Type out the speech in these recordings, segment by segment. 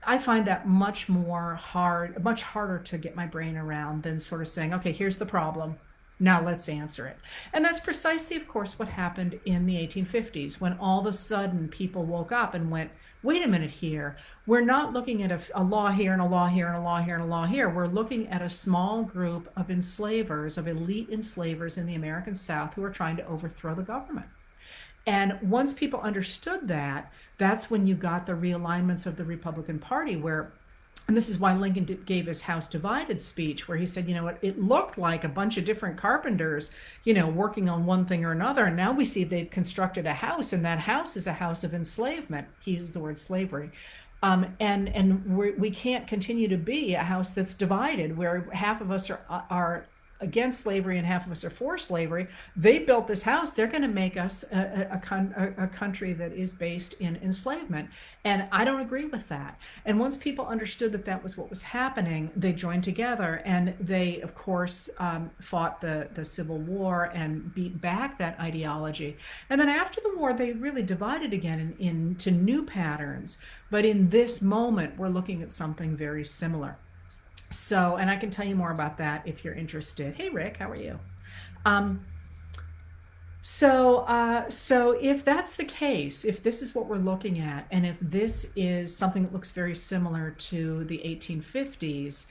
I find that much harder to get my brain around than sort of saying, okay, here's the problem. Now let's answer it. And that's precisely, of course, what happened in the 1850s when all of a sudden people woke up and went, wait a minute here. We're not looking at a law here and a law here and a law here and a law here. We're looking at a small group of enslavers, of elite enslavers in the American South who are trying to overthrow the government. And once people understood that, that's when you got the realignments of the Republican Party, where, and this is why Lincoln gave his House Divided speech, where he said, you know what, it looked like a bunch of different carpenters, working on one thing or another. And now we see they've constructed a house, and that house is a house of enslavement. He used the word slavery. And we can't continue to be a house that's divided, where half of us are against slavery and half of us are for slavery. They built this house. They're going to make us a country that is based in enslavement. And I don't agree with that. And once people understood that that was what was happening, they joined together, and they, of course, fought the Civil War and beat back that ideology. And then after the war, they really divided again into new patterns. But in this moment, we're looking at something very similar. So, and I can tell you more about that if you're interested. Hey, Rick, how are you? Um, so if that's the case, if this is what we're looking at, and if this is something that looks very similar to the 1850s,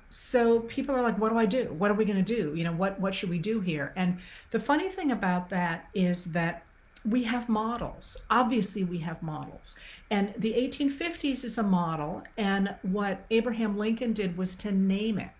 so people are like, what do I do? What are we going to do? What should we do here? And the funny thing about that is that we have models. Obviously, we have models. And the 1850s is a model. And what Abraham Lincoln did was to name it.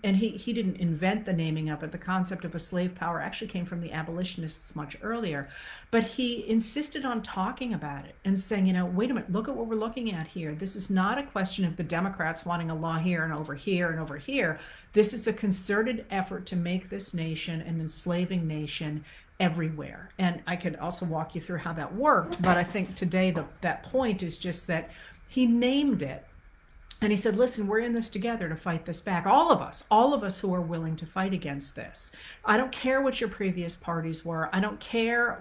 And he didn't invent the naming of it. The concept of a slave power actually came from the abolitionists much earlier. But he insisted on talking about it and saying, wait a minute, look at what we're looking at here. This is not a question of the Democrats wanting a law here and over here and over here. This is a concerted effort to make this nation an enslaving nation everywhere. And I could also walk you through how that worked, but I think today that point is just that he named it. And he said, listen, we're in this together to fight this back. All of us who are willing to fight against this. I don't care what your previous parties were. I don't care,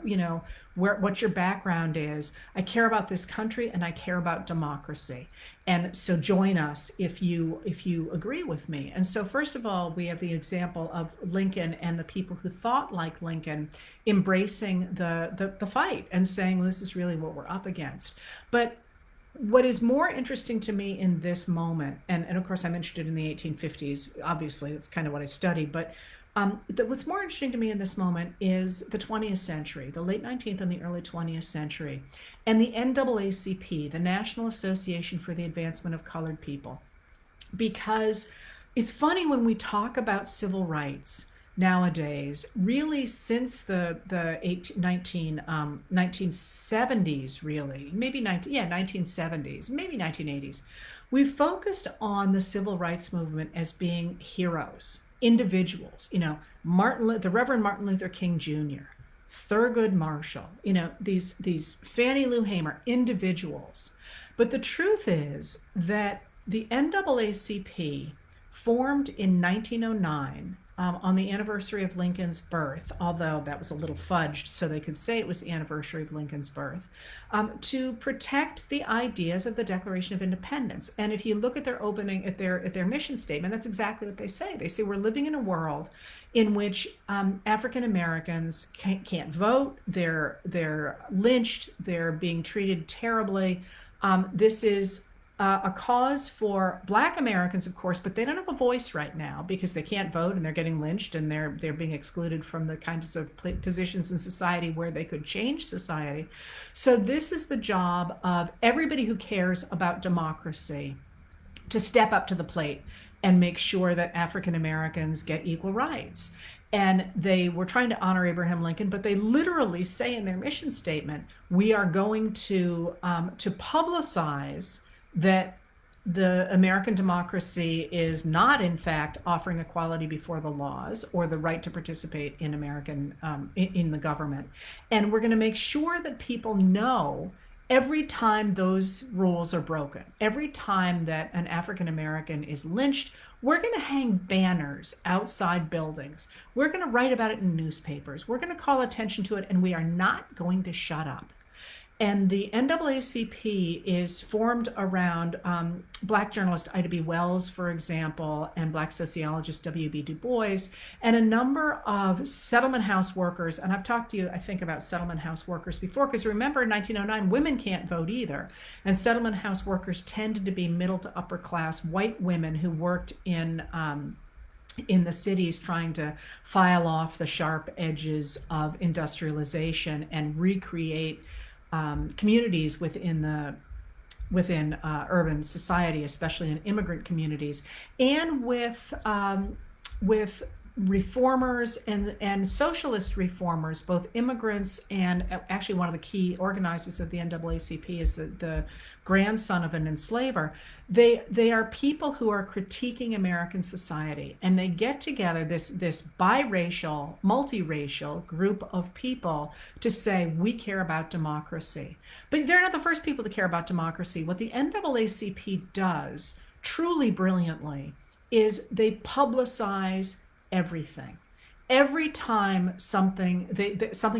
what your background is. I care about this country, and I care about democracy. And so join us if you agree with me. And so first of all, we have the example of Lincoln and the people who thought like Lincoln embracing the fight and saying, well, this is really what we're up against. But what is more interesting to me in this moment, and of course I'm interested in the 1850s, obviously, that's kind of what I studied, but what's more interesting to me in this moment is the 20th century, the late 19th and the early 20th century, and the NAACP, the National Association for the Advancement of Colored People. Because it's funny when we talk about civil rights nowadays, really since the 1970s, really, maybe 1970s, maybe 1980s, we focused on the civil rights movement as being heroes, individuals, the Reverend Martin Luther King Jr., Thurgood Marshall, these Fannie Lou Hamer, individuals. But the truth is that the NAACP formed in 1909 on the anniversary of Lincoln's birth, although that was a little fudged so they could say it was the anniversary of Lincoln's birth, to protect the ideas of the Declaration of Independence. And if you look at their opening, at their mission statement, that's exactly what they say. They say we're living in a world in which African Americans can't vote, they're lynched, they're being treated terribly. This is a cause for Black Americans, of course, but they don't have a voice right now because they can't vote and they're getting lynched and they're being excluded from the kinds of positions in society where they could change society. So this is the job of everybody who cares about democracy to step up to the plate and make sure that African Americans get equal rights. And they were trying to honor Abraham Lincoln, but they literally say in their mission statement, we are going to publicize that the American democracy is not, in fact, offering equality before the laws or the right to participate in in the government. And we're going to make sure that people know every time those rules are broken, every time that an African American is lynched, we're going to hang banners outside buildings. We're going to write about it in newspapers. We're going to call attention to it, and we are not going to shut up. And the NAACP is formed around Black journalist Ida B. Wells, for example, and Black sociologist W.B. Du Bois, and a number of settlement house workers. And I've talked to you, I think, about settlement house workers before, because remember in 1909, women can't vote either. And settlement house workers tended to be middle to upper class white women who worked in the cities trying to file off the sharp edges of industrialization and recreate communities within urban society, especially in immigrant communities, and with reformers and socialist reformers, both immigrants and actually one of the key organizers of the NAACP is the grandson of an enslaver. They are people who are critiquing American society, and they get together, this biracial, multiracial group of people, to say we care about democracy. But they're not the first people to care about democracy. What the NAACP does truly brilliantly is they publicize everything. Every time something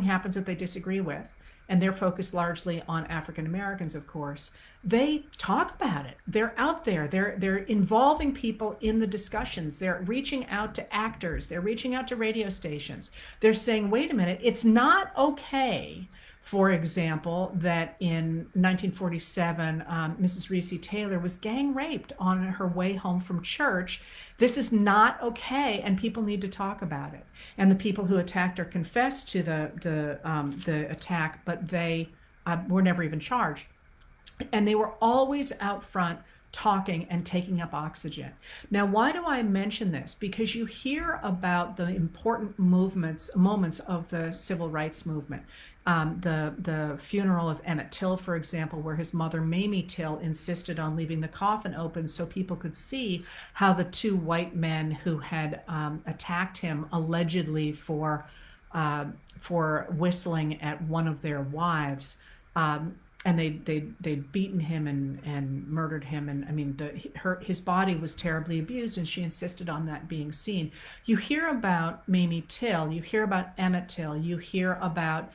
happens that they disagree with, and they're focused largely on African Americans, of course, they talk about it. They're out there. They're involving people in the discussions. They're reaching out to actors. They're reaching out to radio stations. They're saying, wait a minute, it's not okay, for example, that in 1947, Mrs. Recy Taylor was gang raped on her way home from church. This is not okay, and people need to talk about it. And the people who attacked her confessed to the attack, but they were never even charged. And they were always out front talking and taking up oxygen. Now, why do I mention this? Because you hear about the important moments of the civil rights movement. The funeral of Emmett Till, for example, where his mother, Mamie Till, insisted on leaving the coffin open so people could see how the two white men who had attacked him allegedly for whistling at one of their wives, and they'd beaten him and murdered him, and I mean his body was terribly abused, and she insisted on that being seen. You hear about Mamie Till, you hear about Emmett Till, you hear about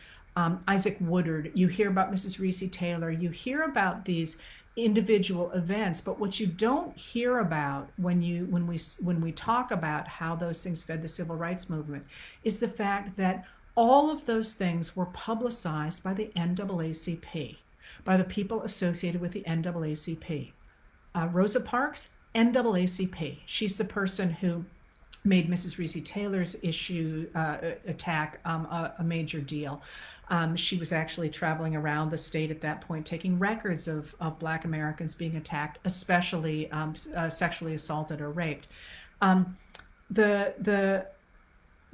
Isaac Woodard, you hear about Mrs. Recy Taylor, you hear about these individual events, but what you don't hear about when we talk about how those things fed the civil rights movement is the fact that all of those things were publicized by the NAACP, by the people associated with the NAACP. Rosa Parks, NAACP. She's the person who made Mrs. Recy Taylor's attack a major deal. She was actually traveling around the state at that point, taking records of Black Americans being attacked, especially sexually assaulted or raped.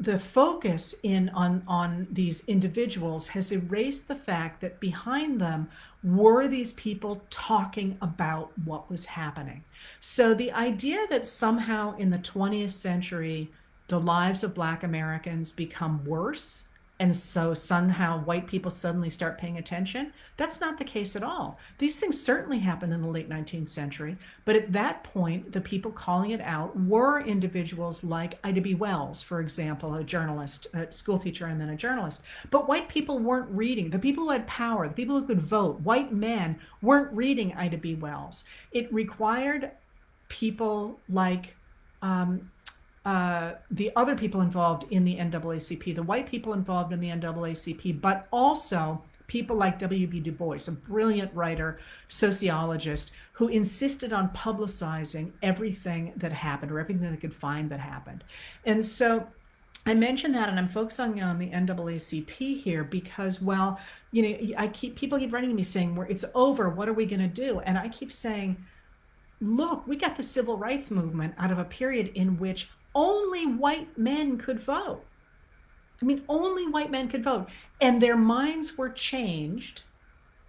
The focus on these individuals has erased the fact that behind them were these people talking about what was happening. So the idea that somehow in the 20th century, the lives of Black Americans become worse, and so somehow white people suddenly start paying attention, that's not the case at all. These things certainly happened in the late 19th century, but at that point, the people calling it out were individuals like Ida B. Wells, for example, a journalist, a school teacher, and then a journalist. But white people weren't reading. The people who had power, the people who could vote, white men weren't reading Ida B. Wells. It required people like the other people involved in the NAACP, the white people involved in the NAACP, but also people like W.B. Du Bois, a brilliant writer, sociologist, who insisted on publicizing everything that happened, or everything they could find that happened. And so I mention that, and I'm focusing on the NAACP here because, well, people keep writing to me saying, it's over, what are we going to do? And I keep saying, look, we got the civil rights movement out of a period in which only white men could vote. I mean, only white men could vote. And their minds were changed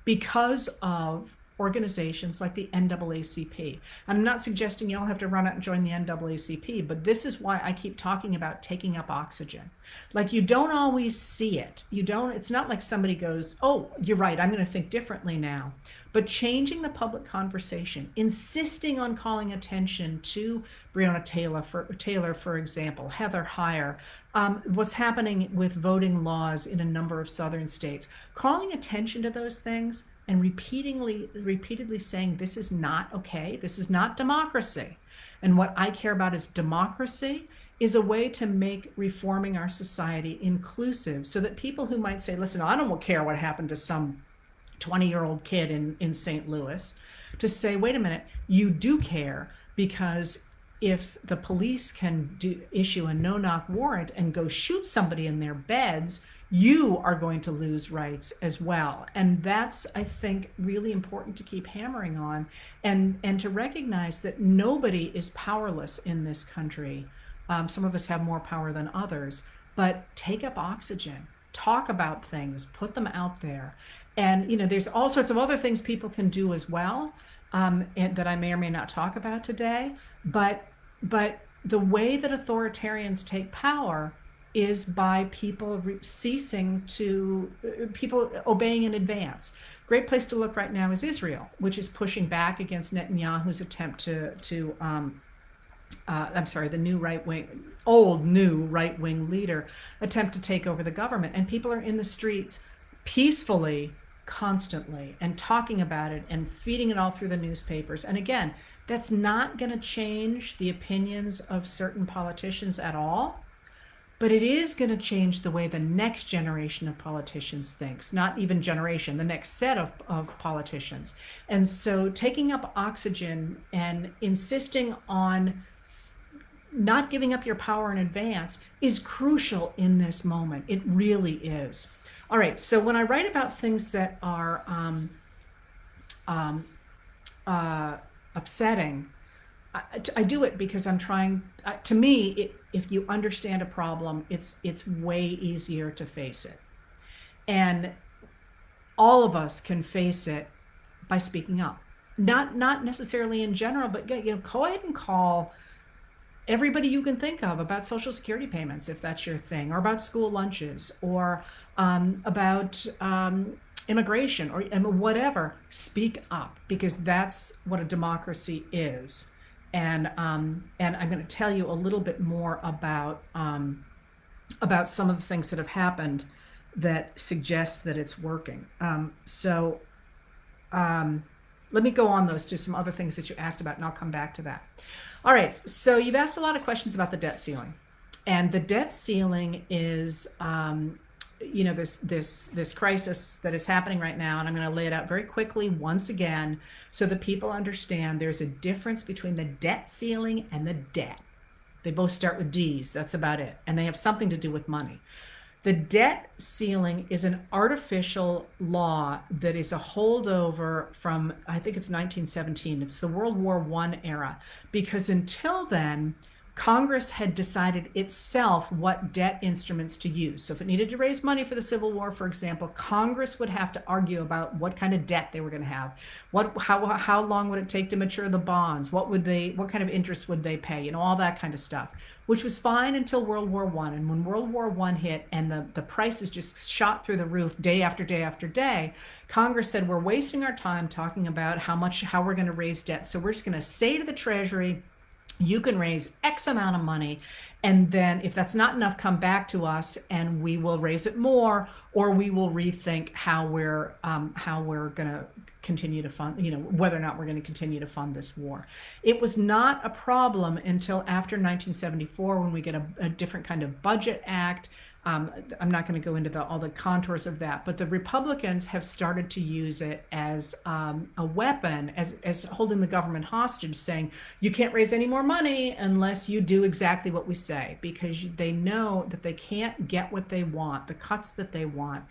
because of organizations like the NAACP. I'm not suggesting you all have to run out and join the NAACP, but this is why I keep talking about taking up oxygen. Like, you don't always see it. It's not like somebody goes, oh, you're right, I'm going to think differently now. But changing the public conversation, insisting on calling attention to Breonna Taylor, for example, Heather Heyer, what's happening with voting laws in a number of southern states, calling attention to those things and repeatedly saying this is not okay, this is not democracy. And what I care about is democracy is a way to make reforming our society inclusive so that people who might say, listen, I don't care what happened to some 20-year-old kid in St. Louis, to say, wait a minute, you do care, because if the police can issue a no-knock warrant and go shoot somebody in their beds, you are going to lose rights as well. And that's, I think, really important to keep hammering on, and to recognize that nobody is powerless in this country. Some of us have more power than others, but take up oxygen, talk about things, put them out there. And, there's all sorts of other things people can do as well, and that I may or may not talk about today. But the way that authoritarians take power is by people people obeying in advance. Great place to look right now is Israel, which is pushing back against Netanyahu's attempt the new right-wing leader attempt to take over the government. And people are in the streets peacefully, constantly, and talking about it and feeding it all through the newspapers. And again, that's not going to change the opinions of certain politicians at all, but it is going to change the way the next generation of politicians thinks, not even generation, the next set of politicians. And so taking up oxygen and insisting on not giving up your power in advance is crucial in this moment. It really is. All right, so when I write about things that are upsetting, I do it because I'm trying, to me, if you understand a problem, it's way easier to face it. And all of us can face it by speaking up. Not necessarily in general, but go ahead and call everybody you can think of about Social Security payments, if that's your thing, or about school lunches, or about immigration, or whatever. Speak up, because that's what a democracy is. And I'm going to tell you a little bit more about some of the things that have happened that suggest that it's working. Let me go on those to some other things that you asked about, and I'll come back to that. All right, so you've asked a lot of questions about the debt ceiling. And the debt ceiling is, this crisis that is happening right now, and I'm going to lay it out very quickly once again so that people understand there's a difference between the debt ceiling and the debt. They both start with D's, that's about it, and they have something to do with money. The debt ceiling is an artificial law that is a holdover from, I think it's 1917. It's the World War I era, because until then, Congress had decided itself what debt instruments to use. So if it needed to raise money for the Civil War, for example, Congress would have to argue about what kind of debt they were going to have. How long would it take to mature the bonds? What kind of interest would they pay? All that kind of stuff, which was fine until World War I. And when World War I hit and the prices just shot through the roof day after day after day, Congress said, we're wasting our time talking about how we're going to raise debt. So we're just going to say to the Treasury, you can raise X amount of money, and then if that's not enough, come back to us and we will raise it more, or we will rethink how we're going to continue to fund, whether or not we're going to continue to fund this war. It was not a problem until after 1974, when we get a different kind of budget act. I'm not going to go into all the contours of that, but the Republicans have started to use it as a weapon, as holding the government hostage, saying you can't raise any more money unless you do exactly what we say, because they know that they can't get what they want, the cuts that they want,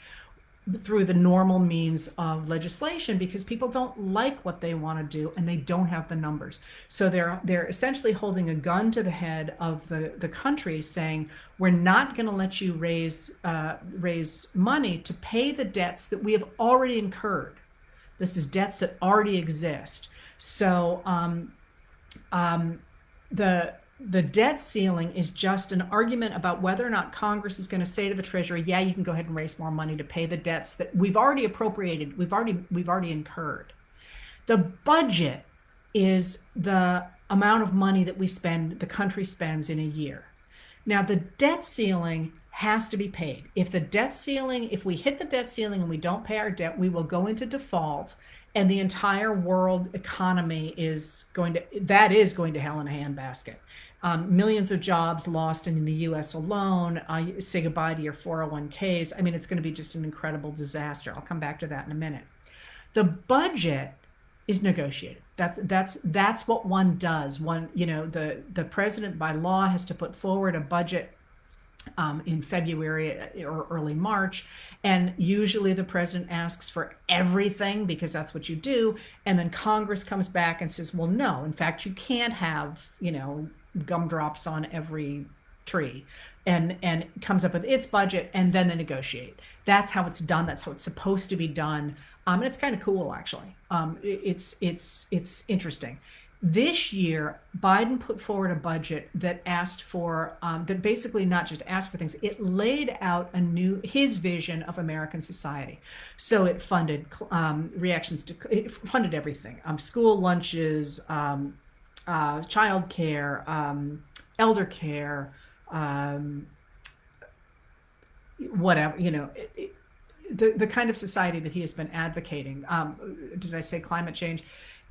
through the normal means of legislation, because people don't like what they want to do and they don't have the numbers. So they're essentially holding a gun to the head of the country, saying, we're not going to let you raise money to pay the debts that we have already incurred. This is debts that already exist. So the debt ceiling is just an argument about whether or not Congress is going to say to the Treasury, yeah, you can go ahead and raise more money to pay the debts that we've already appropriated, we've already incurred. The budget is the amount of money that the country spends in a year. Now, the debt ceiling has to be paid. If we hit the debt ceiling and we don't pay our debt, we will go into default, and the entire world economy is going to hell in a handbasket. Millions of jobs lost in the US alone. Say goodbye to your 401ks. I mean, it's going to be just an incredible disaster. I'll come back to that in a minute. The budget is negotiated. That's what one does. The president by law has to put forward a budget in February or early March, and usually the president asks for everything because that's what you do, and then Congress comes back and says, well, no, in fact, you can't have gumdrops on every tree, and comes up with its budget, and then they negotiate. That's how it's done. That's how it's supposed to be done. And it's kind of cool, actually. It's interesting. This year, Biden put forward a budget that asked for, that basically not just asked for things, it laid out his vision of American society. So it funded it funded everything, school lunches, child care, elder care, whatever, the kind of society that he has been advocating. Did I say climate change?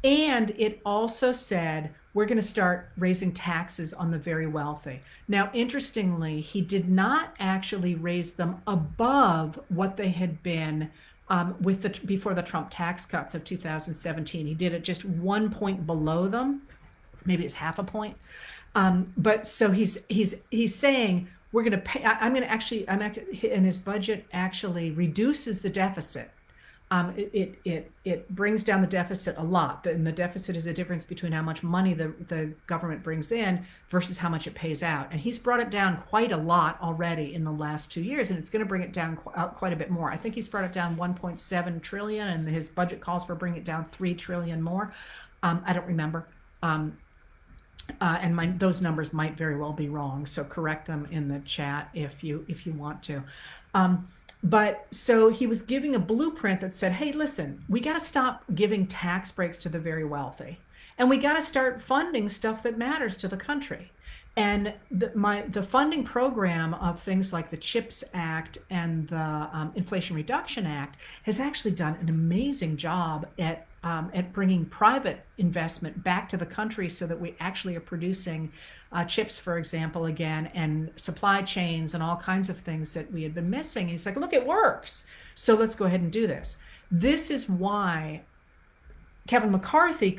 And it also said, we're going to start raising taxes on the very wealthy. Now, interestingly, he did not actually raise them above what they had been before the Trump tax cuts of 2017. He did it just 1 point below them. Maybe it's half a point. But so he's saying, we're going to pay. And his budget actually reduces the deficit. It brings down the deficit a lot, and the deficit is a difference between how much money the government brings in versus how much it pays out. And he's brought it down quite a lot already in the last 2 years, and it's going to bring it down quite a bit more. I think he's brought it down 1.7 trillion, and his budget calls for bringing it down 3 trillion more. I don't remember. And those numbers might very well be wrong, so correct them in the chat if you want to. But so he was giving a blueprint that said, hey, listen, we got to stop giving tax breaks to the very wealthy, and we got to start funding stuff that matters to the country. And the funding program of things like the CHIPS Act and the Inflation Reduction Act has actually done an amazing job at bringing private investment back to the country, so that we actually are producing chips, for example, again, and supply chains and all kinds of things that we had been missing. And he's like, look, it works. So let's go ahead and do this. This is why Kevin McCarthy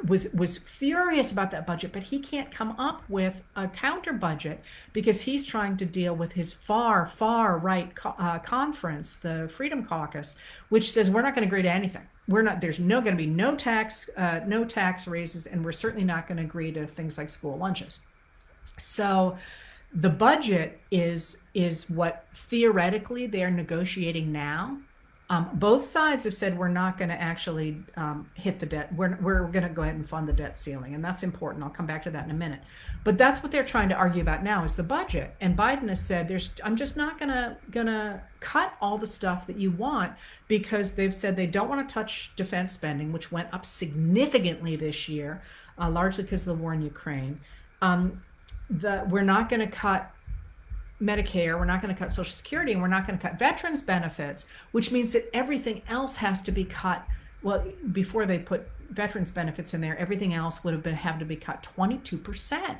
was furious about that budget, but he can't come up with a counter budget because he's trying to deal with his far right conference, the Freedom Caucus, which says we're not going to agree to anything. There's going to be no tax raises, and we're certainly not going to agree to things like school lunches. So the budget is what theoretically they're negotiating now. Both sides have said we're not going to actually hit the debt. We're going to go ahead and fund the debt ceiling, and that's important. I'll come back to that in a minute. But that's what they're trying to argue about now is the budget. And Biden has said, I'm just not gonna cut all the stuff that you want, because they've said they don't want to touch defense spending, which went up significantly this year, largely because of the war in Ukraine. We're not going to cut Medicare, we're not going to cut Social Security, and we're not going to cut veterans benefits, which means that everything else has to be cut. Well, before they put veterans benefits in there, everything else would have to be cut 22%.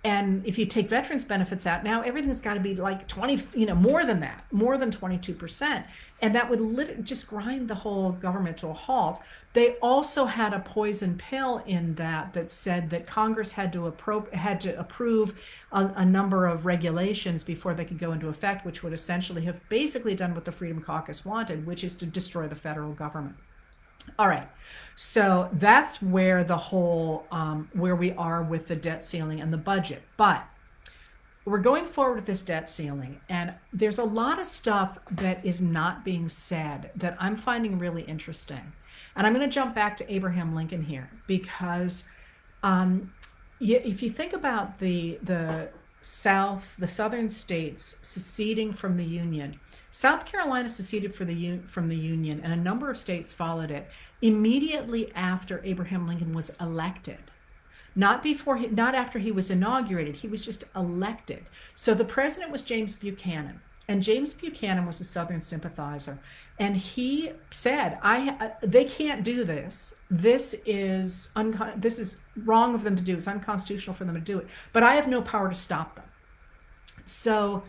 And if you take veterans benefits out, now everything's got to be like 20, more than that, more than 22%. And that would just grind the whole government to a halt. They also had a poison pill in that said that Congress had to approve a number of regulations before they could go into effect, which would essentially have basically done what the Freedom Caucus wanted, which is to destroy the federal government. All right, so that's where the whole, where we are with the debt ceiling and the budget. But we're going forward with this debt ceiling, and there's a lot of stuff that is not being said that I'm finding really interesting. And I'm going to jump back to Abraham Lincoln here, because if you think about the southern states seceding from the Union, South Carolina seceded from the Union, and a number of states followed it immediately after Abraham Lincoln was elected. not after he was inaugurated. He was just elected. So the president was James Buchanan, and James Buchanan was a Southern sympathizer, and he said, they can't do this. This is wrong of them to do. It's unconstitutional for them to do it. But I have no power to stop them. So,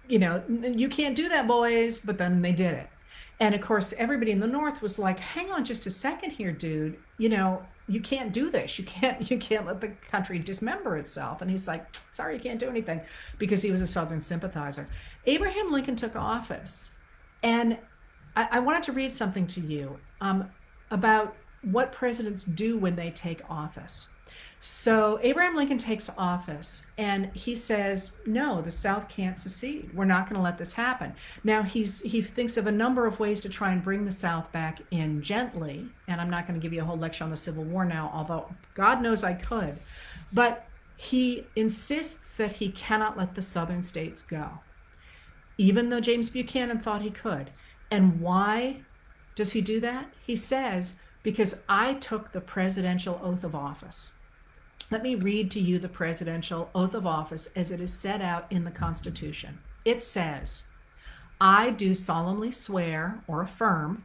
you can't do that, boys. But then they did it. And of course, everybody in the North was like, hang on just a second here, dude. You can't do this. You can't let the country dismember itself. And he's like, sorry, you can't do anything, because he was a Southern sympathizer. Abraham Lincoln took office. And I wanted to read something to you about what presidents do when they take office. So Abraham Lincoln takes office, and he says, no, the South can't secede. We're not going to let this happen. Now, he thinks of a number of ways to try and bring the South back in gently. And I'm not going to give you a whole lecture on the Civil War now, although God knows I could. But he insists that he cannot let the Southern states go, even though James Buchanan thought he could. And why does he do that? He says, because I took the presidential oath of office. Let me read to you the presidential oath of office as it is set out in the Constitution. It says, I do solemnly swear or affirm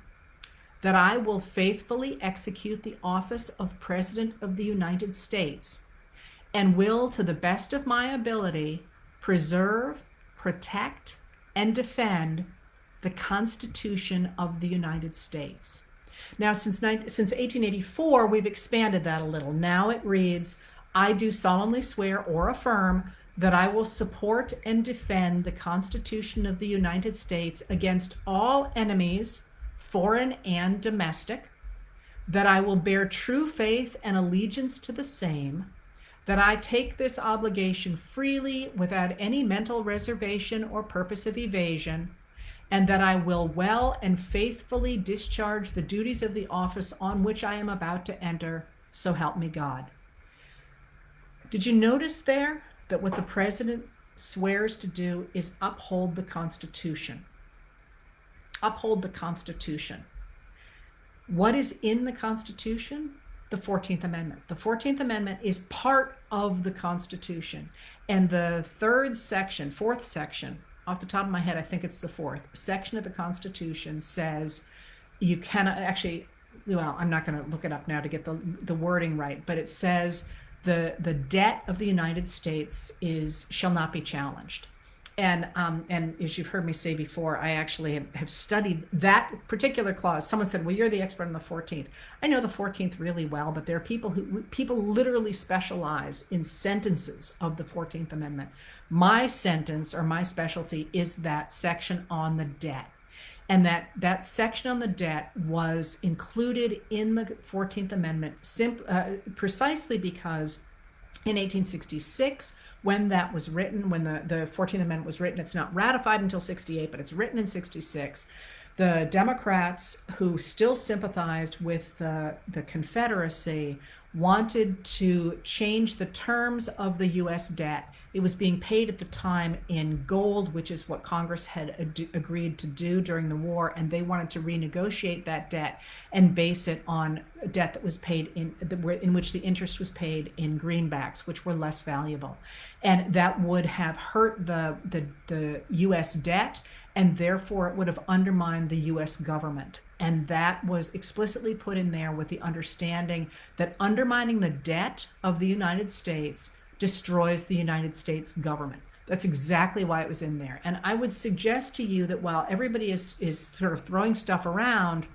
that I will faithfully execute the office of President of the United States and will, to the best of my ability, preserve, protect, and defend the Constitution of the United States. Now, since 1884, we've expanded that a little. Now it reads, I do solemnly swear or affirm that I will support and defend the Constitution of the United States against all enemies, foreign and domestic, that I will bear true faith and allegiance to the same, that I take this obligation freely without any mental reservation or purpose of evasion, and that I will well and faithfully discharge the duties of the office on which I am about to enter, so help me God. Did you notice there that what the president swears to do is uphold the Constitution? Uphold the Constitution. What is in the Constitution? The 14th Amendment. The 14th Amendment is part of the Constitution. And the fourth section, off the top of my head, I think it's the fourth section of the Constitution says you cannot I'm not going to look it up now to get the wording right, but it says the debt of the United States shall not be challenged. And as you've heard me say before, I actually have studied that particular clause. Someone said, well, you're the expert on the 14th. I know the 14th really well, but there are people literally specialize in sentences of the 14th Amendment. My sentence or my specialty is that section on the debt. And that section on the debt was included in the 14th Amendment precisely because in 1866, when that was written, when the 14th Amendment was written, it's not ratified until 68, but it's written in 66. The Democrats, who still sympathized with the Confederacy, wanted to change the terms of the U.S. debt. It was being paid at the time in gold, which is what Congress had agreed to do during the war, and they wanted to renegotiate that debt and base it on a debt that was paid in which the interest was paid in greenbacks, which were less valuable, and that would have hurt the U.S. debt, and therefore it would have undermined the U.S. government. And that was explicitly put in there with the understanding that undermining the debt of the United States destroys the United States government. That's exactly why it was in there. And I would suggest to you that while everybody is sort of throwing stuff around,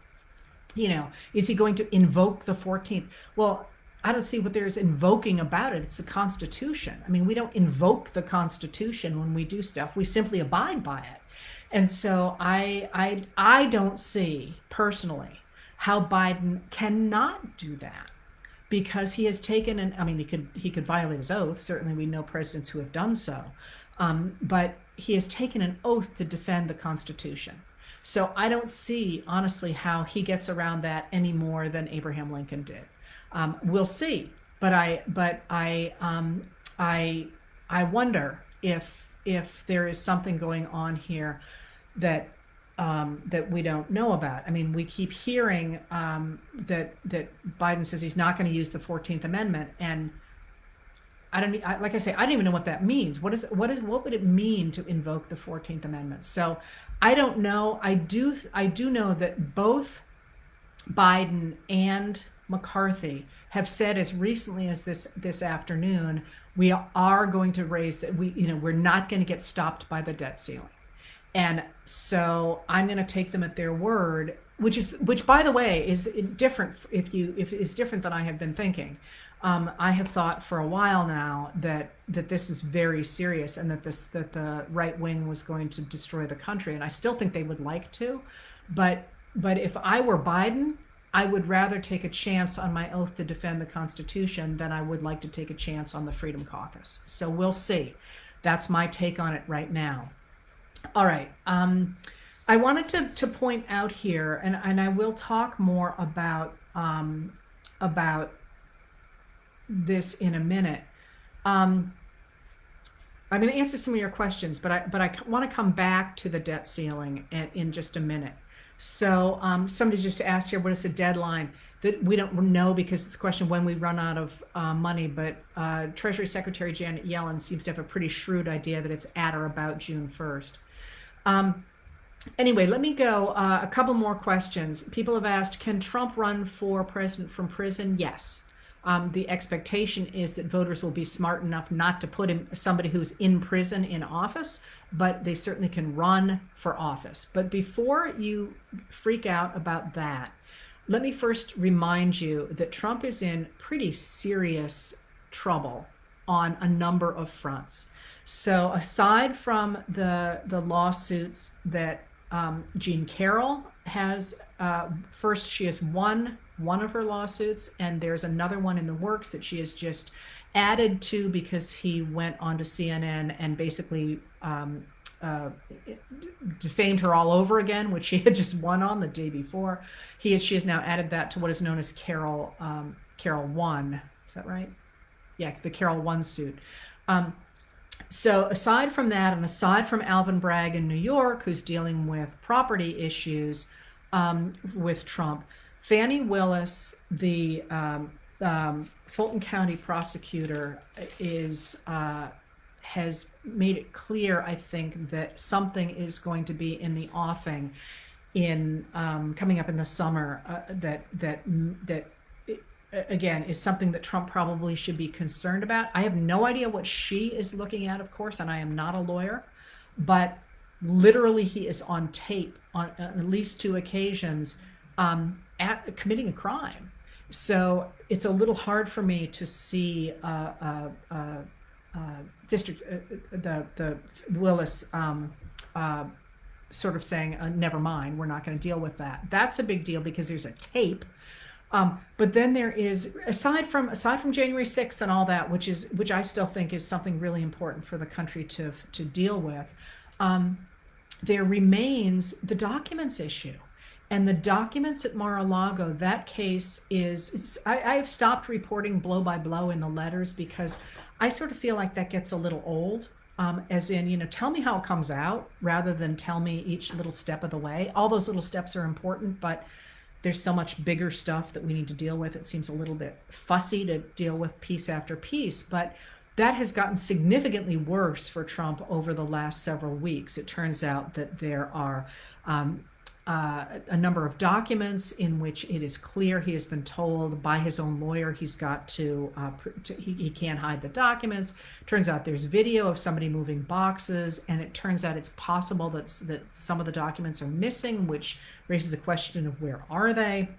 is he going to invoke the 14th? Well, I don't see what there's invoking about it. It's the Constitution. I mean, we don't invoke the Constitution when we do stuff. We simply abide by it. And so I don't see personally how Biden cannot do that, because he has taken he could violate his oath. Certainly we know presidents who have done so, but he has taken an oath to defend the Constitution. So I don't see honestly how he gets around that any more than Abraham Lincoln did. We'll see, but I wonder if there is something going on here that we don't know about. I mean, we keep hearing that Biden says he's not going to use the 14th Amendment, and like I say, I don't even know what that means. What would it mean to invoke the 14th Amendment? So I don't know. I do know that both Biden and McCarthy have said as recently as this afternoon, we are going to raise that we're not going to get stopped by the debt ceiling. And so I'm going to take them at their word, which by the way is different if is different than I have been thinking. I have thought for a while now that this is very serious, and that the right wing was going to destroy the country, and I still think they would like to, but if I were Biden, I would rather take a chance on my oath to defend the Constitution than I would like to take a chance on the Freedom Caucus. So we'll see. That's my take on it right now. All right. I wanted to point out here, and I will talk more about this in a minute. I'm going to answer some of your questions, but I want to come back to the debt ceiling in just a minute. So somebody just asked here, what is the deadline? That we don't know, because it's a question when we run out of money, but Treasury Secretary Janet Yellen seems to have a pretty shrewd idea that it's at or about June 1st. Anyway, let me go. A couple more questions. People have asked, can Trump run for president from prison? Yes. The expectation is that voters will be smart enough not to put somebody who's in prison in office, but they certainly can run for office. But before you freak out about that, let me first remind you that Trump is in pretty serious trouble on a number of fronts. So aside from the lawsuits that Jean Carroll has, first she has won one of her lawsuits, and there's another one in the works that she has just added to because he went onto CNN and basically defamed her all over again, which she had just won on the day before. She has now added that to what is known as Carroll 1. Is that right? Yeah, the Carroll 1 suit. So aside from that, and aside from Alvin Bragg in New York, who's dealing with property issues with Trump, Fani Willis, the Fulton County prosecutor, has made it clear, I think, that something is going to be in the offing in coming up in the summer that again is something that Trump probably should be concerned about. I have no idea what she is looking at, of course, and I am not a lawyer, but literally he is on tape on at least 2 occasions at committing a crime. So it's a little hard for me to see the Willis sort of saying, never mind, we're not going to deal with that. That's a big deal because there's a tape. But then there is, aside from January 6th and all that, which I still think is something really important for the country to deal with, there remains the documents issue. And the documents at Mar-a-Lago, that case I have stopped reporting blow by blow in the letters because I sort of feel like that gets a little old. As in, tell me how it comes out rather than tell me each little step of the way. All those little steps are important, but there's so much bigger stuff that we need to deal with. It seems a little bit fussy to deal with piece after piece, but that has gotten significantly worse for Trump over the last several weeks. It turns out that there are a number of documents in which it is clear he has been told by his own lawyer he's got he can't hide the documents. Turns out there's video of somebody moving boxes, and it turns out it's possible that some of the documents are missing, which raises the question of where are they?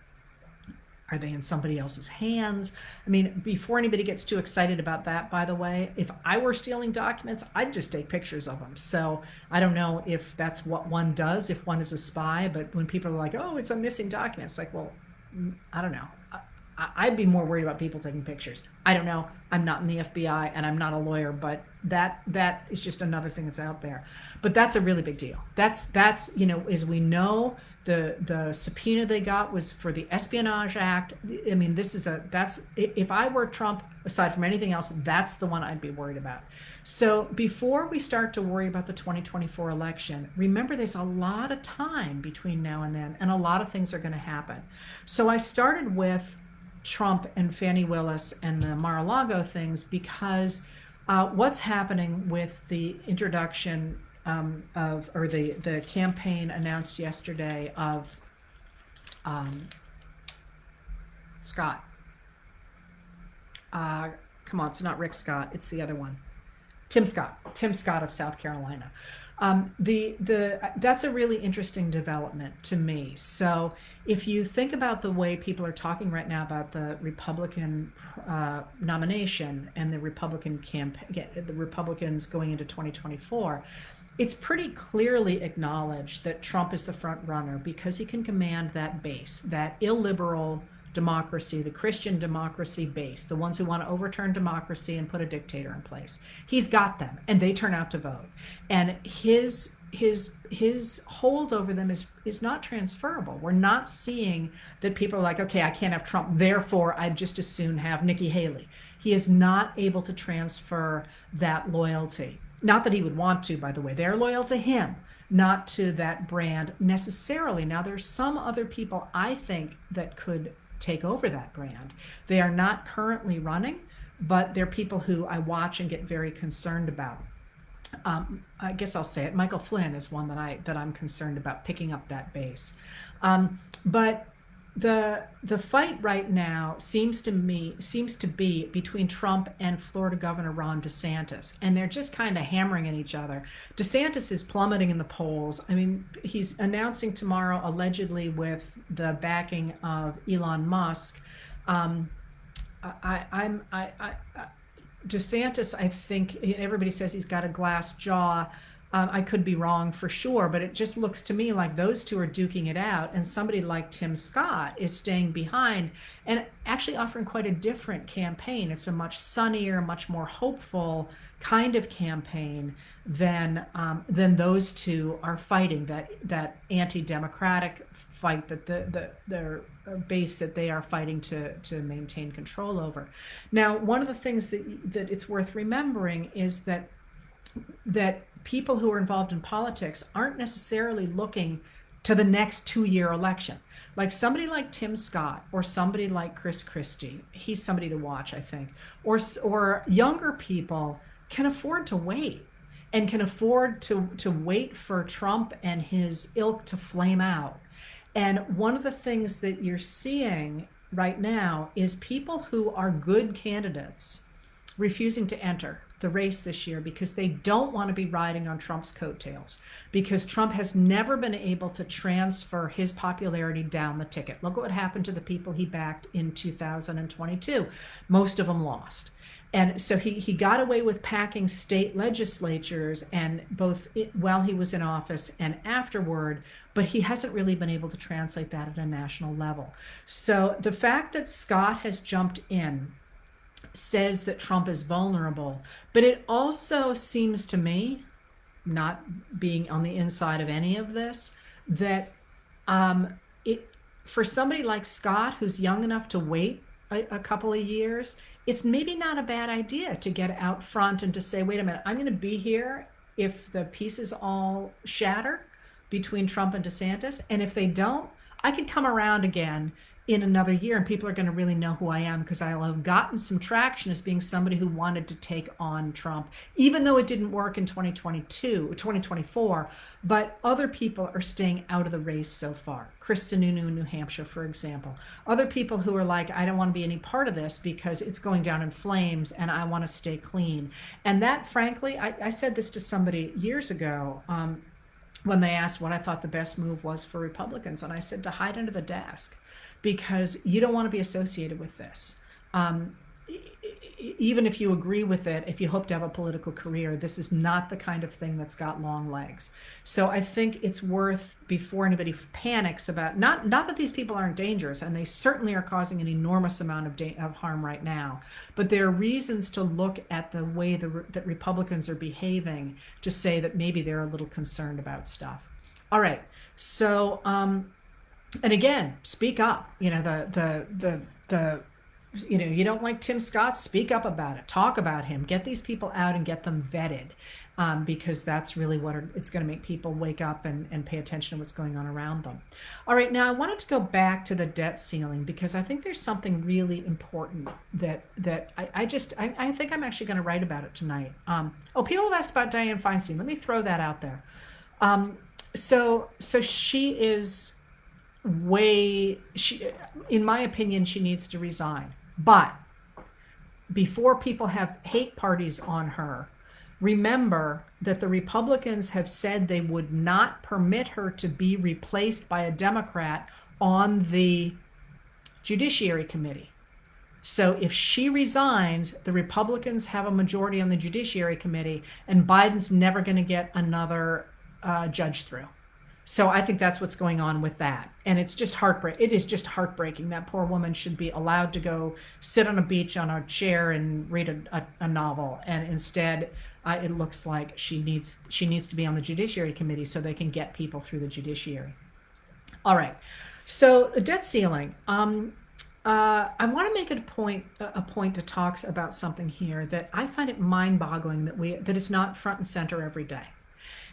Are they in somebody else's hands? I mean, before anybody gets too excited about that, by the way, if I were stealing documents, I'd just take pictures of them. So I don't know if that's what one does, if one is a spy, but when people are like, oh, it's a missing document, it's like, well, I don't know. I'd be more worried about people taking pictures. I don't know. I'm not in the FBI and I'm not a lawyer, but that is just another thing that's out there. But that's a really big deal. That's as we know, the subpoena they got was for the Espionage Act. I mean, if I were Trump, aside from anything else, that's the one I'd be worried about. So before we start to worry about the 2024 election, remember there's a lot of time between now and then, and a lot of things are going to happen. So I started with Trump and Fannie Willis and the Mar-a-Lago things, because what's happening with the introduction or the campaign announced yesterday of Scott. Come on, it's not Rick Scott, it's the other one. Tim Scott of South Carolina. That's a really interesting development to me. So if you think about the way people are talking right now about the Republican nomination and the Republican campaign, the Republicans going into 2024, it's pretty clearly acknowledged that Trump is the front runner because he can command that base, that illiberal democracy, the Christian democracy base, the ones who want to overturn democracy and put a dictator in place. He's got them, and they turn out to vote. And his hold over them is not transferable. We're not seeing that people are like, okay, I can't have Trump, therefore I'd just as soon have Nikki Haley. He is not able to transfer that loyalty. Not that he would want to, by the way. They're loyal to him, not to that brand necessarily. Now, there's some other people I think that could take over that brand. They are not currently running, but they're people who I watch and get very concerned about. I guess I'll say it. Michael Flynn is one that I'm concerned about picking up that base. But the fight right now seems to be between Trump and Florida Governor Ron DeSantis, and they're just kind of hammering at each other. DeSantis is plummeting in the polls. I mean, he's announcing tomorrow, allegedly with the backing of Elon Musk. DeSantis, I think everybody says he's got a glass jaw. I could be wrong for sure, but it just looks to me like those two are duking it out, and somebody like Tim Scott is staying behind and actually offering quite a different campaign. It's a much sunnier, much more hopeful kind of campaign than those two are fighting, that anti-democratic fight, that their base that they are fighting to maintain control over. Now, one of the things that it's worth remembering is that people who are involved in politics aren't necessarily looking to the next 2-year election. Like somebody like Tim Scott or somebody like Chris Christie, he's somebody to watch, I think, or younger people can afford to wait and can afford to wait for Trump and his ilk to flame out. And one of the things that you're seeing right now is people who are good candidates refusing to enter the race this year because they don't want to be riding on Trump's coattails, because Trump has never been able to transfer his popularity down the ticket. Look at what happened to the people he backed in 2022. Most of them lost. And so he got away with packing state legislatures, and both while he was in office and afterward, but he hasn't really been able to translate that at a national level. So the fact that Scott has jumped in says that Trump is vulnerable, but it also seems to me, not being on the inside of any of this, that for somebody like Scott, who's young enough to wait a couple of years, it's maybe not a bad idea to get out front and to say, wait a minute, I'm going to be here if the pieces all shatter between Trump and DeSantis, and if they don't, I could come around again in another year, and people are going to really know who I am, because I'll have gotten some traction as being somebody who wanted to take on Trump, even though it didn't work in 2024. But other people are staying out of the race so far. Chris Sununu in New Hampshire, for example. Other people who are like, I don't want to be any part of this because it's going down in flames and I want to stay clean. And that, frankly, I said this to somebody years ago, when they asked what I thought the best move was for Republicans. And I said to hide under the desk, because you don't want to be associated with this. Even if you agree with it, if you hope to have a political career, this is not the kind of thing that's got long legs. So I think it's worth, before anybody panics about, not that these people aren't dangerous, and they certainly are causing an enormous amount of harm right now, but there are reasons to look at the way that Republicans are behaving to say that maybe they're a little concerned about stuff. All right, so and again, speak up. You know, the you don't like Tim Scott, speak up about it, talk about him, get these people out and get them vetted, because that's really what it's going to make people wake up and pay attention to what's going on around them. All right, now I wanted to go back to the debt ceiling because I think there's something really important that I think I'm actually going to write about it tonight. People have asked about Dianne Feinstein. Let me throw that out there. So she is in my opinion, she needs to resign. But before people have hate parties on her, remember that the Republicans have said they would not permit her to be replaced by a Democrat on the Judiciary Committee. So if she resigns, the Republicans have a majority on the Judiciary Committee, and Biden's never going to get another judge through. So I think that's what's going on with that. And it's just heartbreaking. It is just heartbreaking. That poor woman should be allowed to go sit on a beach on a chair and read a novel. And instead, it looks like she needs to be on the Judiciary Committee so they can get people through the judiciary. All right. So the debt ceiling. I want to make it a point to talk about something here that I find it mind-boggling that it's not front and center every day.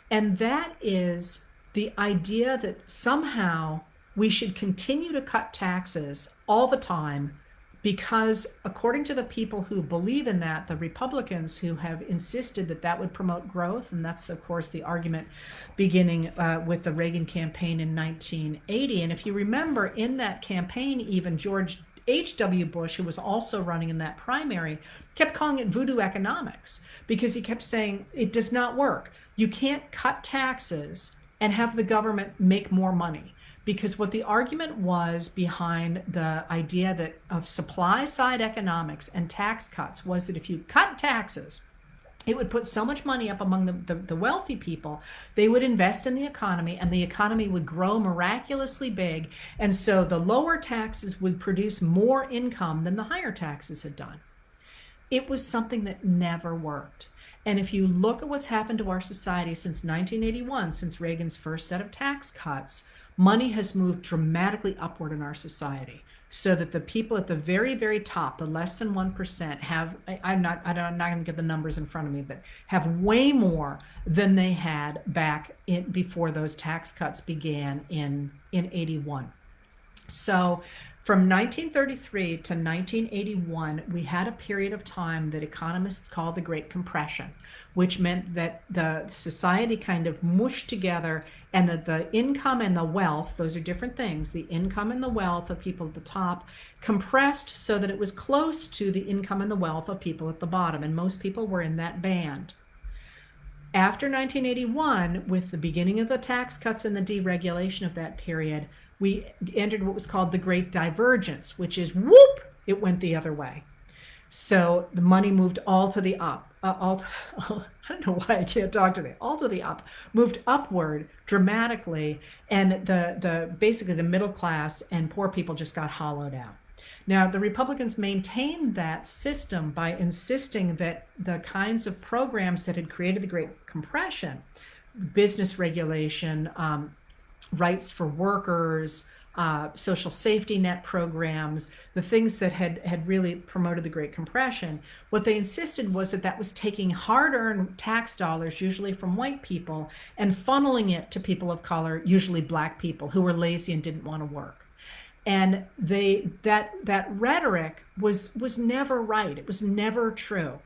And that is the idea that somehow we should continue to cut taxes all the time because, according to the people who believe in that, the Republicans who have insisted that that would promote growth, and that's, of course, the argument beginning with the Reagan campaign in 1980. And if you remember, in that campaign, even George H.W. Bush, who was also running in that primary, kept calling it voodoo economics because he kept saying it does not work. You can't cut taxes and have the government make more money. Because what the argument was behind the idea of supply side economics and tax cuts was that if you cut taxes, it would put so much money up among the wealthy people, they would invest in the economy and the economy would grow miraculously big. And so the lower taxes would produce more income than the higher taxes had done. It was something that never worked. And if you look at what's happened to our society since 1981, since Reagan's first set of tax cuts, money has moved dramatically upward in our society. So that the people at the very, very top, the less than 1%, I'm not going to get the numbers in front of me, but have way more than they had back before those tax cuts began in 81. So from 1933 to 1981, we had a period of time that economists call the Great Compression, which meant that the society kind of mushed together and that the income and the wealth, those are different things, the income and the wealth of people at the top compressed so that it was close to the income and the wealth of people at the bottom, and most people were in that band. After 1981, with the beginning of the tax cuts and the deregulation of that period, we entered what was called the Great Divergence, which is whoop, it went the other way. So the money moved all to the up, I don't know why I can't talk today, all to the up, moved upward dramatically, and basically the middle class and poor people just got hollowed out. Now, the Republicans maintained that system by insisting that the kinds of programs that had created the Great Compression, business regulation, rights for workers, social safety net programs, the things that had really promoted the Great Compression, what they insisted was that was taking hard-earned tax dollars, usually from white people, and funneling it to people of color, usually black people, who were lazy and didn't want to work. And that rhetoric was never right. It was never true.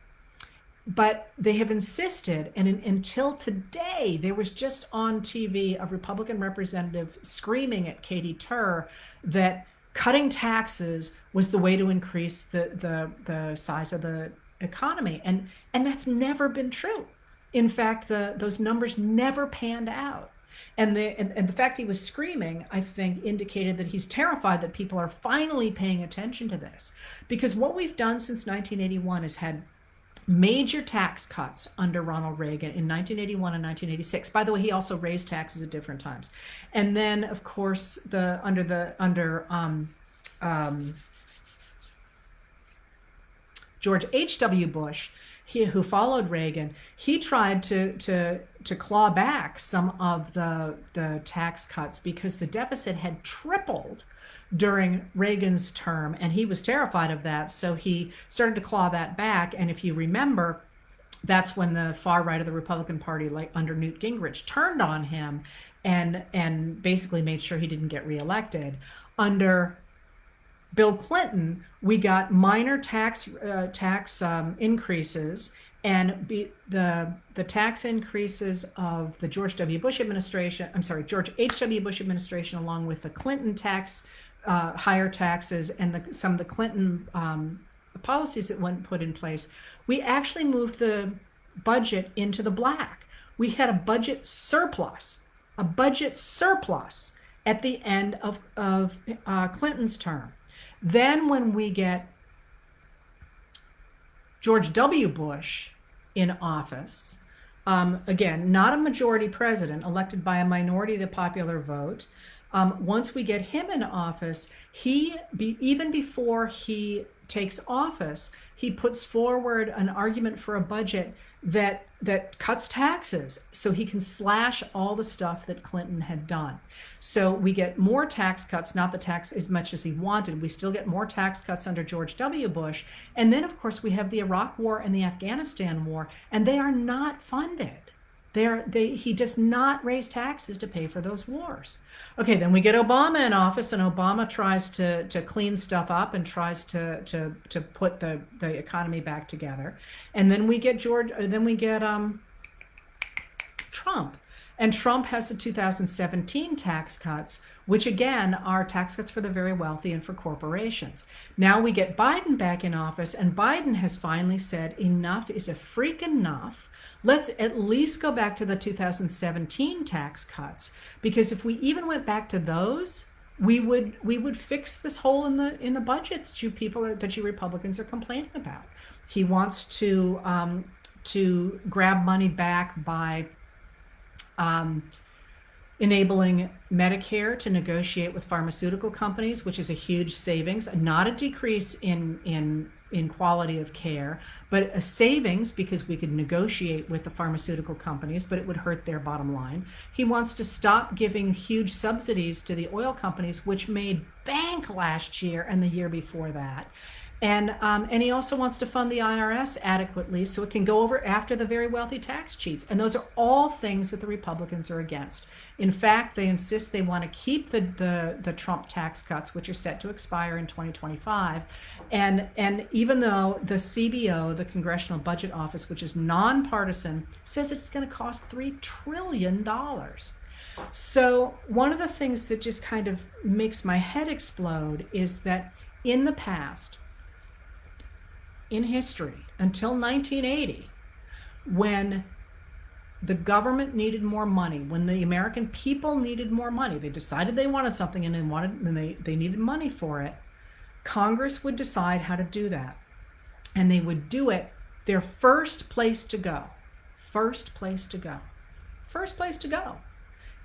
But they have insisted, and until today, there was just on TV a Republican representative screaming at Katie Tur that cutting taxes was the way to increase the size of the economy. And that's never been true. In fact, those numbers never panned out. And the fact he was screaming, I think, indicated that he's terrified that people are finally paying attention to this. Because what we've done since 1981 is had major tax cuts under Ronald Reagan in 1981 and 1986. By the way, he also raised taxes at different times. And then, of course, under George H.W. Bush, who followed Reagan, he tried to claw back some of the tax cuts because the deficit had tripled during Reagan's term, and he was terrified of that. So he started to claw that back. And if you remember, that's when the far right of the Republican Party, like under Newt Gingrich, turned on him and basically made sure he didn't get reelected. Under Bill Clinton, we got minor tax increases, and the tax increases of the George W. Bush administration, I'm sorry, George H.W. Bush administration, along with the Clinton tax, higher taxes, and some of the Clinton policies that went put in place, we actually moved the budget into the black. We had a budget surplus at the end of Clinton's term. Then when we get George W. Bush in office, again, not a majority president, elected by a minority of the popular vote. Once we get him in office, even before he takes office, he puts forward an argument for a budget that cuts taxes so he can slash all the stuff that Clinton had done. So we get more tax cuts, not the tax as much as he wanted. We still get more tax cuts under George W. Bush. And then, of course, we have the Iraq War and the Afghanistan War, and they are not funded. He does not raise taxes to pay for those wars. Okay, then we get Obama in office, and Obama tries to clean stuff up and tries to put the economy back together. And then we get Trump. And Trump has the 2017 tax cuts, which again are tax cuts for the very wealthy and for corporations. Now we get Biden back in office, and Biden has finally said enough is a freak enough. Let's at least go back to the 2017 tax cuts, because if we even went back to those, we would fix this hole in the budget that you Republicans are complaining about. He wants to grab money back by enabling Medicare to negotiate with pharmaceutical companies, which is a huge savings, not a decrease in quality of care, but a savings because we could negotiate with the pharmaceutical companies, but it would hurt their bottom line. He wants to stop giving huge subsidies to the oil companies, which made bank last year and the year before that. And he also wants to fund the IRS adequately so it can go over after the very wealthy tax cheats. And those are all things that the Republicans are against. In fact, they insist they want to keep the Trump tax cuts, which are set to expire in 2025. And even though the CBO, the Congressional Budget Office, which is nonpartisan, says it's going to cost $3 trillion. So one of the things that just kind of makes my head explode is that in the past, in history, until 1980, when the government needed more money, when the American people needed more money, they decided they wanted something and they needed money for it, Congress would decide how to do that. And they would do it, their first place to go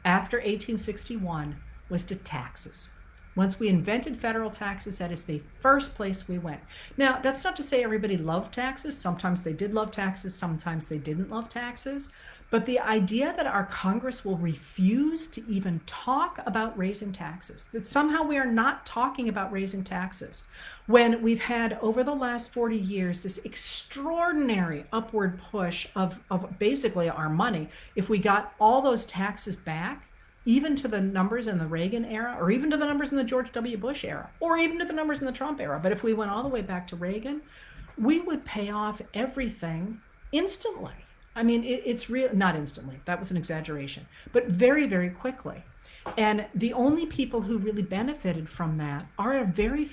after 1861 was to taxes. Once we invented federal taxes, that is the first place we went. Now, that's not to say everybody loved taxes. Sometimes they did love taxes, sometimes they didn't love taxes. But the idea that our Congress will refuse to even talk about raising taxes, that somehow we are not talking about raising taxes, when we've had over the last 40 years this extraordinary upward push of basically our money, if we got all those taxes back, even to the numbers in the Reagan era, or even to the numbers in the George W. Bush era, or even to the numbers in the Trump era. But if we went all the way back to Reagan, we would pay off everything instantly. I mean, it's real, not instantly, that was an exaggeration, but very, very quickly. And the only people who really benefited from that are a very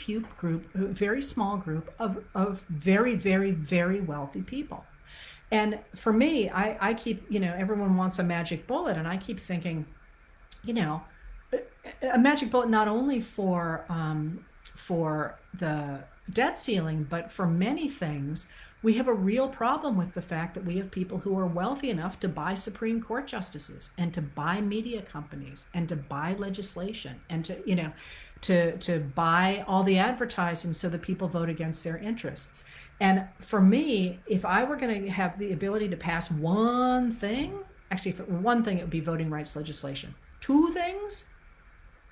small group of very, very, very wealthy people. And for me, I keep, everyone wants a magic bullet, and I keep thinking, a magic bullet not only for the debt ceiling, but for many things. We have a real problem with the fact that we have people who are wealthy enough to buy Supreme Court justices and to buy media companies and to buy legislation and to buy all the advertising so that people vote against their interests. And for me, if I were going to have the ability to pass one thing, actually, if it were one thing, it would be voting rights legislation. Two things,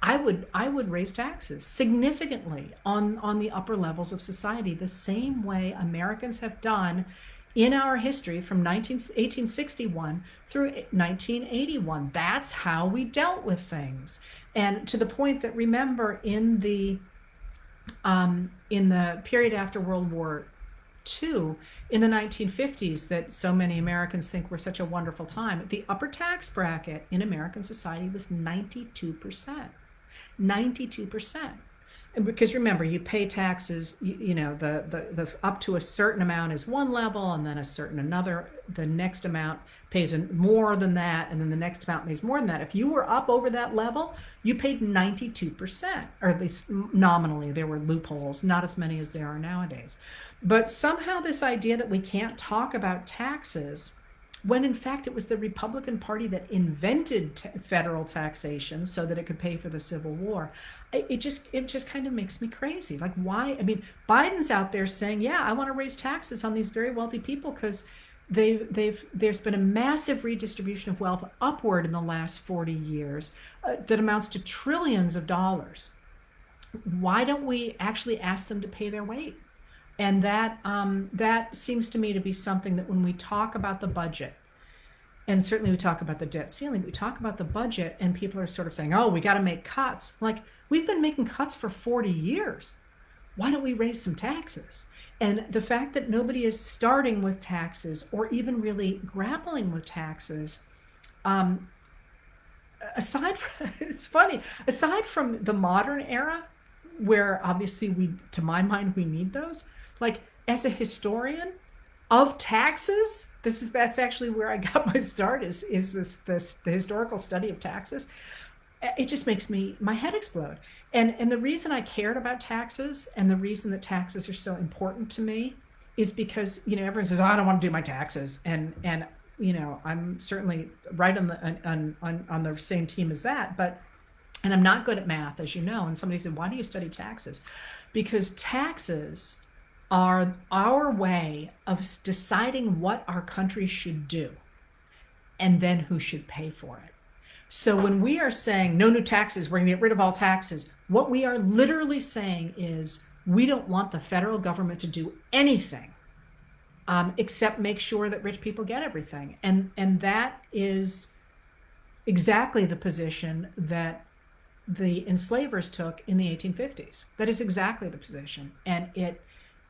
I would raise taxes significantly on the upper levels of society, the same way Americans have done in our history from 1861 through 1981. That's how we dealt with things. And to the point that, remember, in the period after World War II, in the 1950s, that so many Americans think were such a wonderful time, the upper tax bracket in American society was 92%. 92%. And because remember, you pay taxes, the up to a certain amount is one level, and then a certain another, the next amount pays more than that, and then the next amount pays more than that. If you were up over that level, you paid 92%, or at least nominally. There were loopholes, not as many as there are nowadays. But somehow this idea that we can't talk about taxes, when in fact it was the Republican Party that invented federal taxation so that it could pay for the Civil War. It just kind of makes me crazy. Like, why? I mean, Biden's out there saying, yeah, I want to raise taxes on these very wealthy people because there's been a massive redistribution of wealth upward in the last 40 years that amounts to trillions of dollars. Why don't we actually ask them to pay their weight? And that seems to me to be something that when we talk about the budget, and certainly we talk about the debt ceiling, we talk about the budget and people are sort of saying, oh, we got to make cuts. Like, we've been making cuts for 40 years. Why don't we raise some taxes? And the fact that nobody is starting with taxes or even really grappling with taxes, it's funny, aside from the modern era, where obviously to my mind, we need those. Like, as a historian of taxes, that's actually where I got my start, is the historical study of taxes. It just makes my head explode. And the reason I cared about taxes and the reason that taxes are so important to me is because, everyone says, oh, I don't want to do my taxes. And I'm certainly right on the same team as that, and I'm not good at math, as you know. And somebody said, why do you study taxes? Because taxes are our way of deciding what our country should do and then who should pay for it. So when we are saying no new taxes, we're going to get rid of all taxes, what we are literally saying is we don't want the federal government to do anything except make sure that rich people get everything. And that is exactly the position that the enslavers took in the 1850s. That is exactly the position. And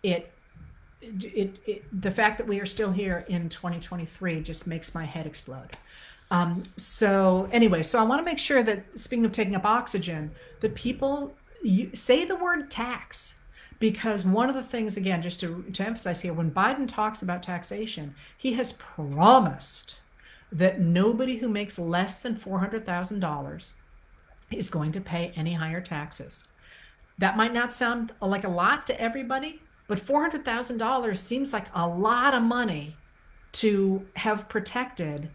the fact that we are still here in 2023 just makes my head explode. So anyway, so I want to make sure that, speaking of taking up oxygen, that people say the word tax, because one of the things, again, just to emphasize here, when Biden talks about taxation, he has promised that nobody who makes less than $400,000 is going to pay any higher taxes. That might not sound like a lot to everybody, but $400,000 seems like a lot of money to have protected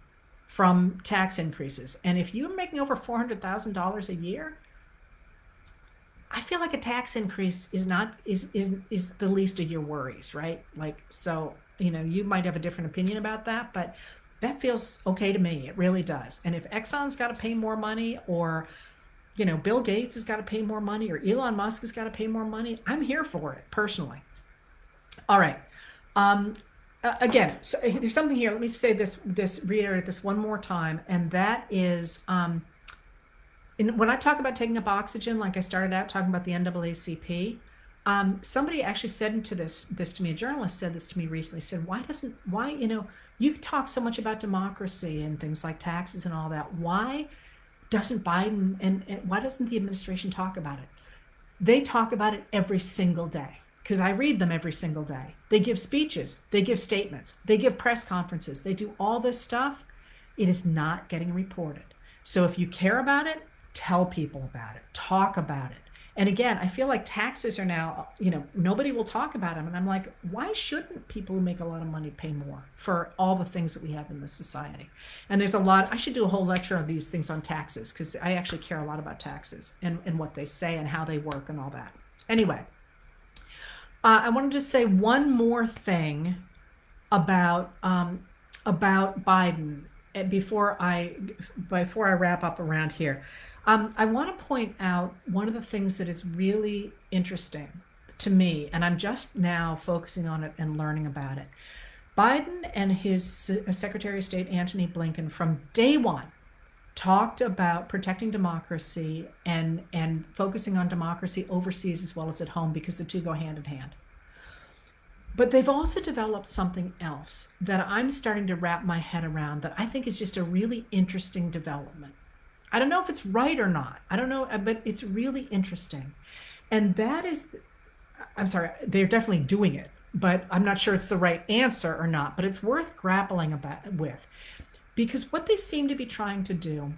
from tax increases. And if you're making over $400,000 a year, I feel like a tax increase is the least of your worries, right? Like, so, you might have a different opinion about that, but that feels okay to me. It really does. And if Exxon's got to pay more money, or Bill Gates has got to pay more money, or Elon Musk has got to pay more money, I'm here for it personally. All right. Again, so there's something here. Let me say reiterate this one more time. And that is, when I talk about taking up oxygen, like I started out talking about the NAACP, somebody actually said this to me, a journalist said this to me recently, said, why, you talk so much about democracy and things like taxes and all that. Why doesn't Biden and why doesn't the administration talk about it? They talk about it every single day, because I read them every single day. They give speeches, they give statements, they give press conferences, they do all this stuff. It is not getting reported. So if you care about it, tell people about it, talk about it. And again, I feel like taxes are now, nobody will talk about them. And I'm like, why shouldn't people who make a lot of money pay more for all the things that we have in this society? And there's a lot, I should do a whole lecture on these things on taxes, because I actually care a lot about taxes and what they say and how they work and all that. Anyway, I wanted to say one more thing about Biden before I wrap up around here, I want to point out one of the things that is really interesting to me, and I'm just now focusing on it and learning about it. Biden and his Secretary of State Antony Blinken from day one talked about protecting democracy and focusing on democracy overseas as well as at home, because the two go hand in hand. But they've also developed something else that I'm starting to wrap my head around that I think is just a really interesting development. I don't know if it's right or not. I don't know, but it's really interesting. And that is, I'm sorry, they're definitely doing it, but I'm not sure it's the right answer or not, but it's worth grappling with. Because what they seem to be trying to do,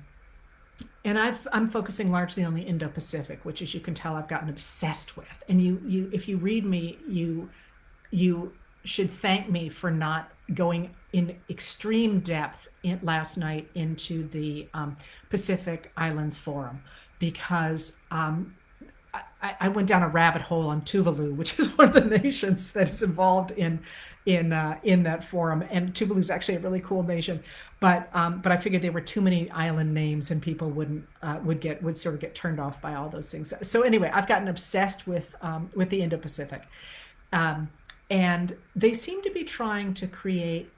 and I'm focusing largely on the Indo-Pacific, which, as you can tell, I've gotten obsessed with. And if you read me, you should thank me for not going in extreme depth last night into the Pacific Islands Forum, because I went down a rabbit hole on Tuvalu, which is one of the nations that is involved in that forum. And Tuvalu is actually a really cool nation, but I figured there were too many island names and people would sort of get turned off by all those things. So anyway, I've gotten obsessed with the Indo-Pacific, and they seem to be trying to create,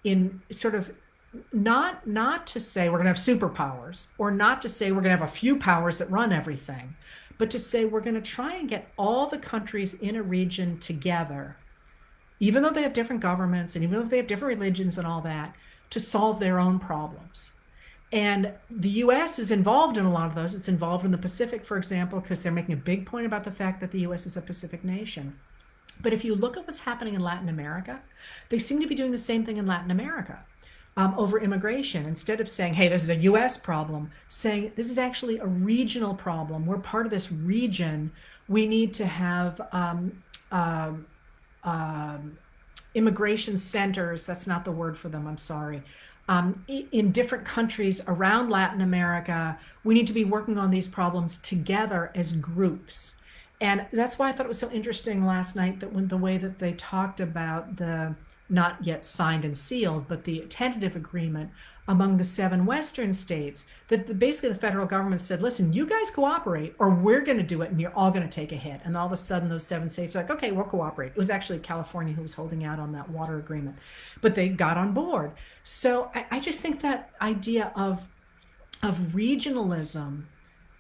in sort of, not to say we're going to have superpowers, or not to say we're going to have a few powers that run everything, but to say we're going to try and get all the countries in a region together, even though they have different governments and even though they have different religions and all that, to solve their own problems. And the US is involved in a lot of those. It's involved in the Pacific, for example, because they're making a big point about the fact that the US is a Pacific nation. But if you look at what's happening in Latin America, they seem to be doing the same thing in Latin America. Over immigration, instead of saying, hey, this is a US problem, saying this is actually a regional problem. We're part of this region. We need to have immigration centers, that's not the word for them, I'm sorry, in different countries around Latin America. We need to be working on these problems together as groups. And that's why I thought it was so interesting last night that the way that they talked about the not yet signed and sealed, but the tentative agreement among the 7 Western states, that basically the federal government said, listen, you guys cooperate or we're going to do it and you're all going to take a hit. And all of a sudden those 7 states are like, okay, we'll cooperate. It was actually California who was holding out on that water agreement, but they got on board. So I just think that idea of regionalism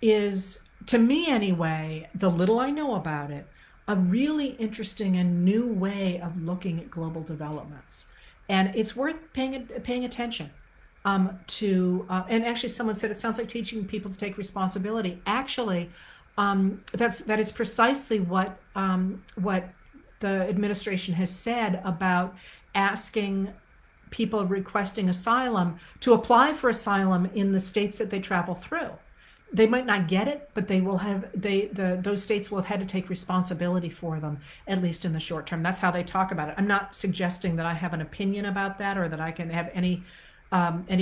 is, to me anyway, the little I know about it, a really interesting and new way of looking at global developments. And it's worth paying attention to. And actually, someone said it sounds like teaching people to take responsibility. Actually, that is precisely what the administration has said about asking people requesting asylum to apply for asylum in the states that they travel through. They might not get it, but they will have those states will have had to take responsibility for them, at least in the short term. That's how they talk about it. I'm not suggesting that I have an opinion about that or that I can have any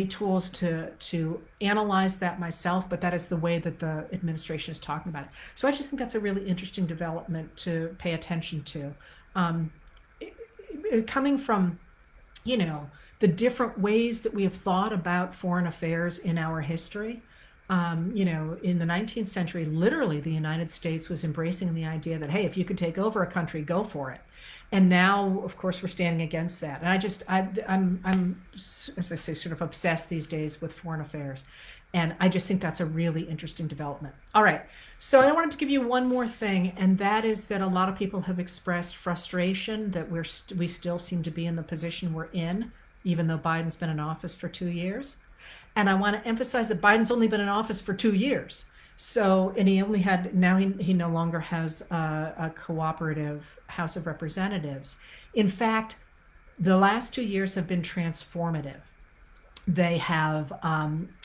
tools to analyze that myself, but that is the way that the administration is talking about it. So I just think that's a really interesting development to pay attention to. Coming from, the different ways that we have thought about foreign affairs in our history. In the 19th century, literally the United States was embracing the idea that, hey, if you could take over a country, go for it. And now, of course, we're standing against that. And I'm, as I say, sort of obsessed these days with foreign affairs. And I just think that's a really interesting development. All right. So I wanted to give you one more thing, and that is that a lot of people have expressed frustration that we still seem to be in the position we're in, even though Biden's been in office for 2 years. And I want to emphasize that Biden's only been in office for 2 years. So, and he no longer has a cooperative House of Representatives. In fact, the last 2 years have been transformative. They have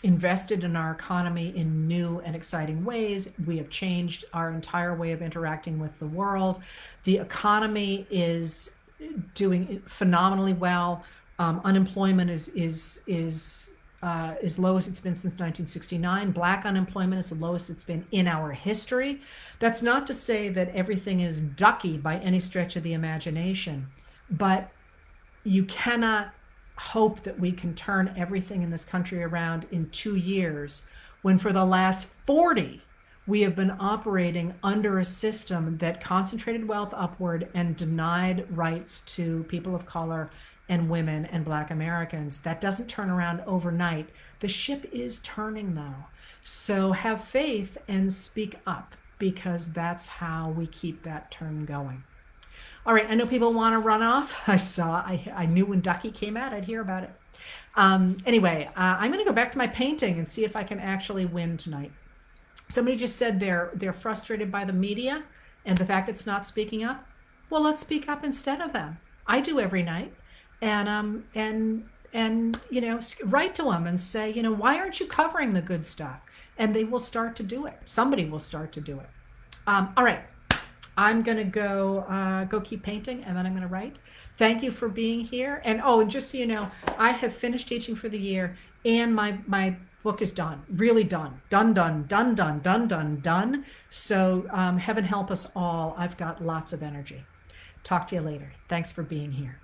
invested in our economy in new and exciting ways. We have changed our entire way of interacting with the world. The economy is doing phenomenally well. Unemployment is low as it's been since 1969. Black unemployment is the lowest it's been in our history. That's not to say that everything is ducky by any stretch of the imagination, but you cannot hope that we can turn everything in this country around in 2 years, when for the last 40, we have been operating under a system that concentrated wealth upward and denied rights to people of color and women and Black Americans. That doesn't turn around overnight. The ship is turning, though. So have faith and speak up, because that's how we keep that turn going. All right, I know people want to run off. I knew when Ducky came out, I'd hear about it. Anyway, I'm going to go back to my painting and see if I can actually win tonight. Somebody just said they're frustrated by the media and the fact it's not speaking up. Well, let's speak up instead of them. I do every night, and write to them and say, why aren't you covering the good stuff? And they will start to do it. Somebody will start to do it. All right. I'm going to go keep painting, and then I'm going to write. Thank you for being here. And just so you know, I have finished teaching for the year, and my book is done, really done, done. So heaven help us all. I've got lots of energy. Talk to you later. Thanks for being here.